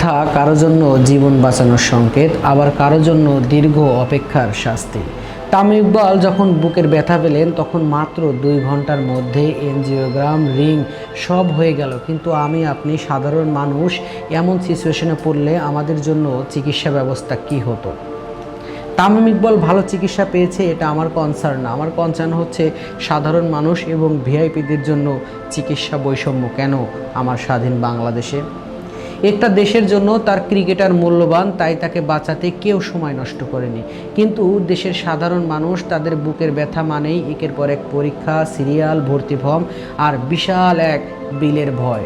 ব্যথা কারো জন্য জীবন বাঁচানোর সংকেত, আবার কারো জন্য দীর্ঘ অপেক্ষার শাস্তি। তামিম ইকবাল যখন বুকের ব্যথা পেলেন তখন মাত্র 2 ঘন্টার মধ্যে এনজিওগ্রাম, রিং সব হয়ে গেল। কিন্তু আমি আপনি সাধারণ মানুষ এমন সিচুয়েশনে পড়লে আমাদের জন্য চিকিৎসা ব্যবস্থা কি হতো? তামিম ইকবাল ভালো চিকিৎসা পেয়েছে, এটা আমার কনসার্ন না। আমার কনসার্ন হচ্ছে সাধারণ মানুষ এবং ভিআইপিদের জন্য চিকিৎসা বৈষম্য কেন আমার স্বাধীন বাংলাদেশে? একটা দেশের জন্য তার ক্রিকেটার মূল্যবান, তাই তাকে বাঁচাতে কেউ সময় নষ্ট করেনি। কিন্তু দেশের সাধারণ মানুষ তাদের বুকের ব্যথা মানেই একের পর এক পরীক্ষা, সিরিয়াল, ভর্তি ফর্ম আর বিশাল এক বিলের ভয়।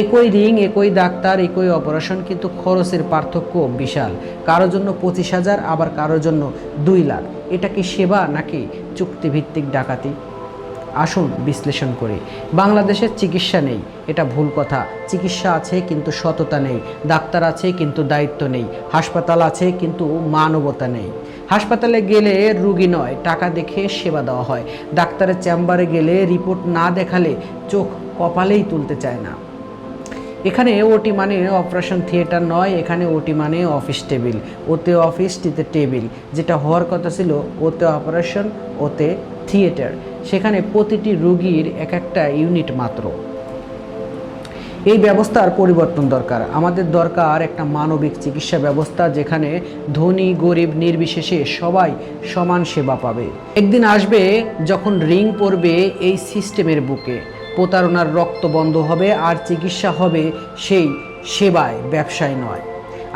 একই রিং, একই ডাক্তার, একই অপারেশন, কিন্তু খরচের পার্থক্য বিশাল। কারো জন্য 25,000, আবার কারোর জন্য 2 লাখ। এটা কি সেবা নাকি চুক্তিভিত্তিক ডাকাতি? আসুন বিশ্লেষণ করি। বাংলাদেশের চিকিৎসা নেই, এটা ভুল কথা। চিকিৎসা আছে কিন্তু সততা নেই, ডাক্তার আছে কিন্তু দায়িত্ব নেই, হাসপাতাল আছে কিন্তু মানবতা নেই। হাসপাতালে গেলে রুগী নয়, টাকা দেখে সেবা দেওয়া হয়। ডাক্তারের চেম্বারে গেলে রিপোর্ট না দেখালে চোখ কপালেই তুলতে চায় না। এখানে ওটি মানে অপারেশন থিয়েটার নয়, এখানে ওটি মানে অফিস টেবিল। ওতে অফিস, টিতে টেবিল। যেটা হওয়ার কথা ছিল ওতে অপারেশন, ওতে থিয়েটার। সেখানে প্রতিটি রুগীর এক একটা ইউনিট মাত্র। এই ব্যবস্থার পরিবর্তন দরকার। আমাদের দরকার একটা মানবিক চিকিৎসা ব্যবস্থা যেখানে ধনী গরিব নির্বিশেষে সবাই সমান সেবা পাবে। একদিন আসবে যখন রিং পড়বে এই সিস্টেমের বুকে, প্রতারণার রক্ত বন্ধ হবে আর চিকিৎসা হবে সেই সেবায়, ব্যবসায় নয়।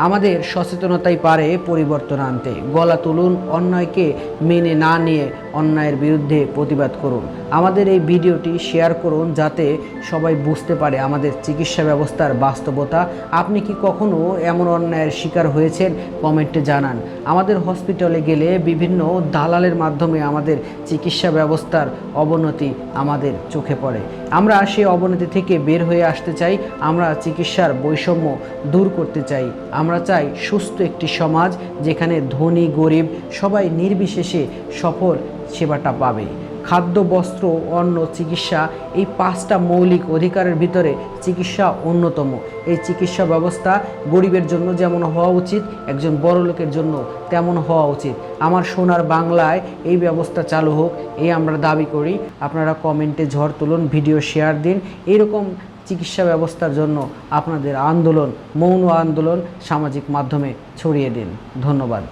আমাদের সচেতনতাই পারে পরিবর্তন আনতে। গলা তুলুন, অন্যায়কে মেনে না নিয়ে অন্যায়ের বিরুদ্ধে প্রতিবাদ করুন। আমাদের এই ভিডিওটি শেয়ার করুন যাতে সবাই বুঝতে পারে আমাদের চিকিৎসা ব্যবস্থার বাস্তবতা। আপনি কি কখনো এমন অন্যায়ের শিকার হয়েছেন? কমেন্টে জানান। আমাদের হসপিটালে গেলে বিভিন্ন দালালের মাধ্যমে আমাদের চিকিৎসা ব্যবস্থার অবনতি আমাদের চোখে পড়ে। আমরা সেই অবনতি থেকে বের হয়ে আসতে চাই। আমরা চিকিৎসার বৈষম্য দূর করতে চাই। আমরা চাই সুস্থ একটি সমাজ যেখানে ধনী গরিব সবাই নির্বিশেষে সফল সেবাটা পাবে। খাদ্য, বস্ত্র, অন্ন, চিকিৎসা, এই 5টা মৌলিক অধিকারের ভিতরে চিকিৎসা অন্যতম। এই চিকিৎসা ব্যবস্থা গরিবের জন্য যেমন হওয়া উচিত, একজন বড় লোকের জন্য তেমন হওয়া উচিত। আমার সোনার বাংলায় এই ব্যবস্থা চালু হোক, এই আমরা দাবি করি। আপনারা কমেন্টে ঝড় তুলুন, ভিডিও শেয়ার দিন। এইরকম চিকিৎসা ব্যবস্থার জন্য আপনাদের আন্দোলন, মৌন আন্দোলন সামাজিক মাধ্যমে ছড়িয়ে দিন। ধন্যবাদ।